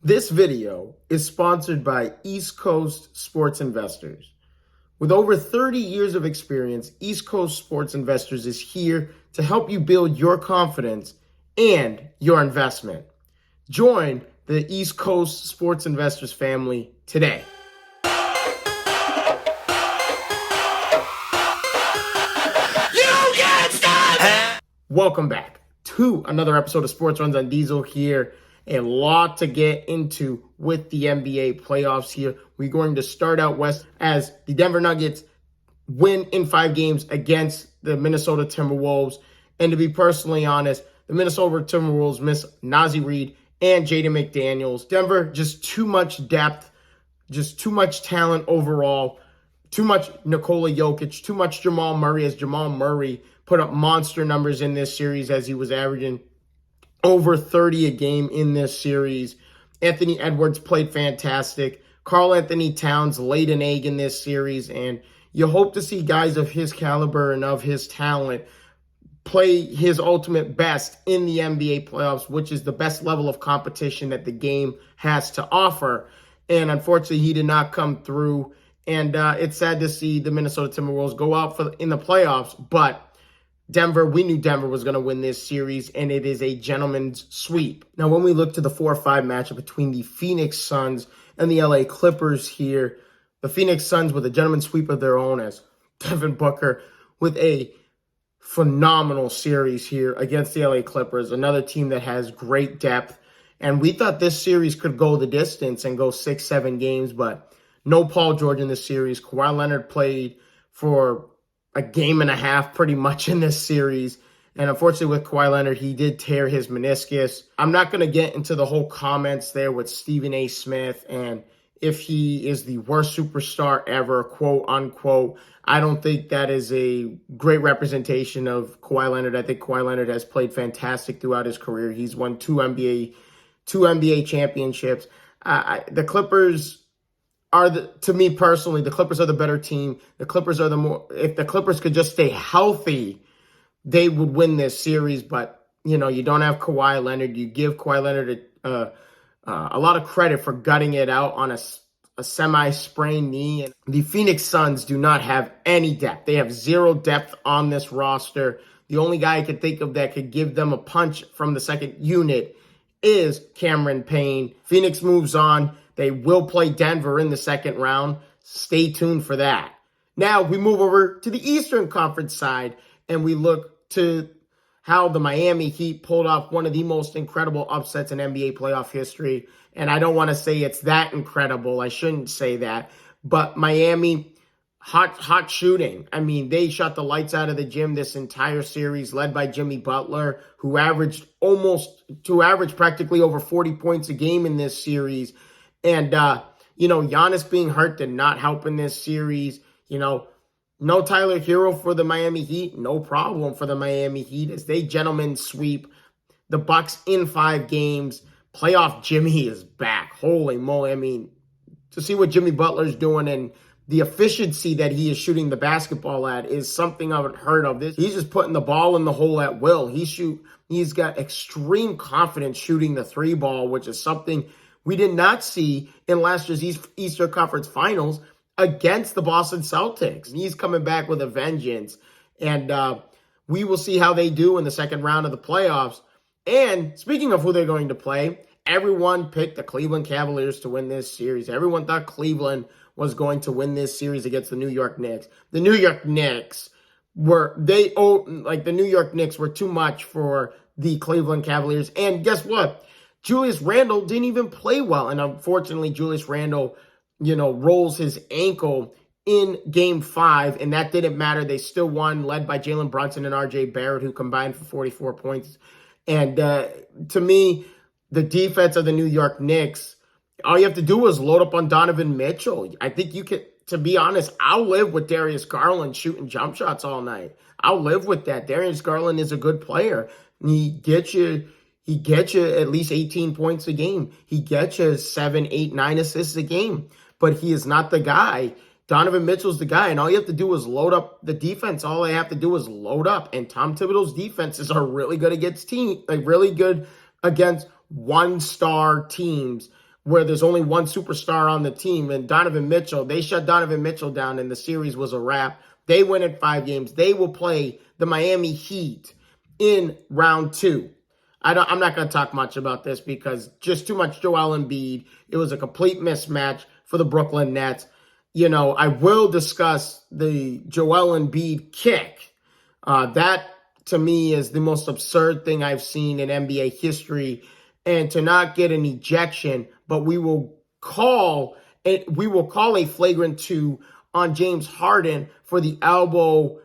This video is sponsored by East Coast Sports Investors. With over 30 years of experience, East Coast Sports Investors is here to help you build your confidence and your investment. Join the East Coast Sports Investors family today. Welcome back to another episode of Sports Runs on Diesel here. A lot to get into with the NBA playoffs here. We're going to start out west as the Denver Nuggets win in 5 games against the Minnesota Timberwolves. And to be personally honest, the Minnesota Timberwolves miss Nazi Reed and Jaden McDaniels. Denver, just too much depth, just too much talent overall, too much Nikola Jokic, too much Jamal Murray, as Jamal Murray put up monster numbers in this series as he was averaging over 30 a game in this series. Anthony Edwards played fantastic. Karl Anthony Towns laid an egg in this series, and you hope to see guys of his caliber and of his talent play his ultimate best in the NBA playoffs, which is the best level of competition that the game has to offer. And unfortunately, he did not come through, and it's sad to see the Minnesota Timberwolves go out in the playoffs, but Denver, we knew Denver was going to win this series, and it is a gentleman's sweep. Now, when we look to the 4-5 matchup between the Phoenix Suns and the LA Clippers here, the Phoenix Suns with a gentleman's sweep of their own as Devin Booker with a phenomenal series here against the LA Clippers, another team that has great depth. And we thought this series could go the distance and go 6-7 games, but no Paul George in this series. Kawhi Leonard played for a game and a half pretty much in this series. And unfortunately with Kawhi Leonard, he did tear his meniscus. I'm not going to get into the whole comments there with Stephen A. Smith and if he is the worst superstar ever, quote unquote. I don't think that is a great representation of Kawhi Leonard. I think Kawhi Leonard has played fantastic throughout his career. He's won two NBA championships. The Clippers to me personally, the Clippers are the better team. The Clippers are if the Clippers could just stay healthy, they would win this series. But, you don't have Kawhi Leonard. You give Kawhi Leonard a lot of credit for gutting it out on a semi-sprained knee. And the Phoenix Suns do not have any depth. They have zero depth on this roster. The only guy I could think of that could give them a punch from the second unit is Cameron Payne. Phoenix moves on. They will play Denver in the second round. Stay tuned for that. Now we move over to the Eastern Conference side, and we look to how the Miami Heat pulled off one of the most incredible upsets in NBA playoff history. And I don't want to say it's that incredible. I shouldn't say that. But Miami, hot shooting. I mean, they shot the lights out of the gym this entire series, led by Jimmy Butler, who averaged practically over 40 points a game in this series. And, Giannis being hurt did not help in this series. No Tyler Hero for the Miami Heat. No problem for the Miami Heat as they gentlemen sweep the Bucks in 5 games. Playoff Jimmy is back. Holy moly. I mean, to see what Jimmy Butler's doing and the efficiency that he is shooting the basketball at is something I haven't heard of. He's just putting the ball in the hole at will. He's got extreme confidence shooting the 3 ball, which is something we did not see in last year's Eastern Conference Finals against the Boston Celtics. He's coming back with a vengeance. And we will see how they do in the second round of the playoffs. And speaking of who they're going to play, everyone picked the Cleveland Cavaliers to win this series. Everyone thought Cleveland was going to win this series against the New York Knicks. The New York Knicks were too much for the Cleveland Cavaliers. And guess what? Julius Randle didn't even play well. And unfortunately, Julius Randle, rolls his ankle in Game 5, and that didn't matter. They still won, led by Jalen Brunson and R.J. Barrett, who combined for 44 points. And to me, the defense of the New York Knicks, all you have to do is load up on Donovan Mitchell. I think you can, to be honest, I'll live with Darius Garland shooting jump shots all night. I'll live with that. Darius Garland is a good player. He gets you at least 18 points a game. He gets you 7, 8, 9 assists a game. But he is not the guy. Donovan Mitchell's the guy, and all you have to do is load up the defense. All they have to do is load up. And Tom Thibodeau's defenses are really good against really good against one-star teams where there's only one superstar on the team, and Donovan Mitchell, they shut Donovan Mitchell down and the series was a wrap. They win in 5 games. They will play the Miami Heat in round 2. I'm not going to talk much about this because just too much Joel Embiid. It was a complete mismatch for the Brooklyn Nets. I will discuss the Joel Embiid kick. That, to me, is the most absurd thing I've seen in NBA history. And to not get an ejection, but we will call a flagrant 2 on James Harden for the elbow.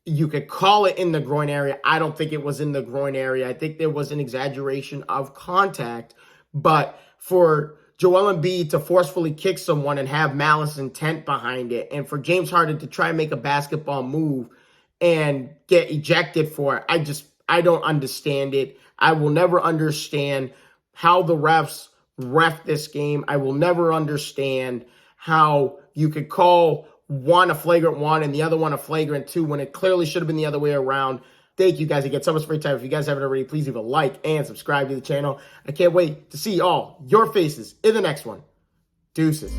You could call it in the groin area. I don't think it was in the groin area. I think there was an exaggeration of contact. But for Joel Embiid to forcefully kick someone and have malice intent behind it, and for James Harden to try and make a basketball move and get ejected for it, I don't understand it. I will never understand how the refs ref this game. I will never understand how you could call one a flagrant 1 and the other one a flagrant 2 when it clearly should have been the other way around. Thank you guys again so much for your time. If you guys haven't already, please leave a like and subscribe to the channel. I can't wait to see all your faces in the next one. Deuces.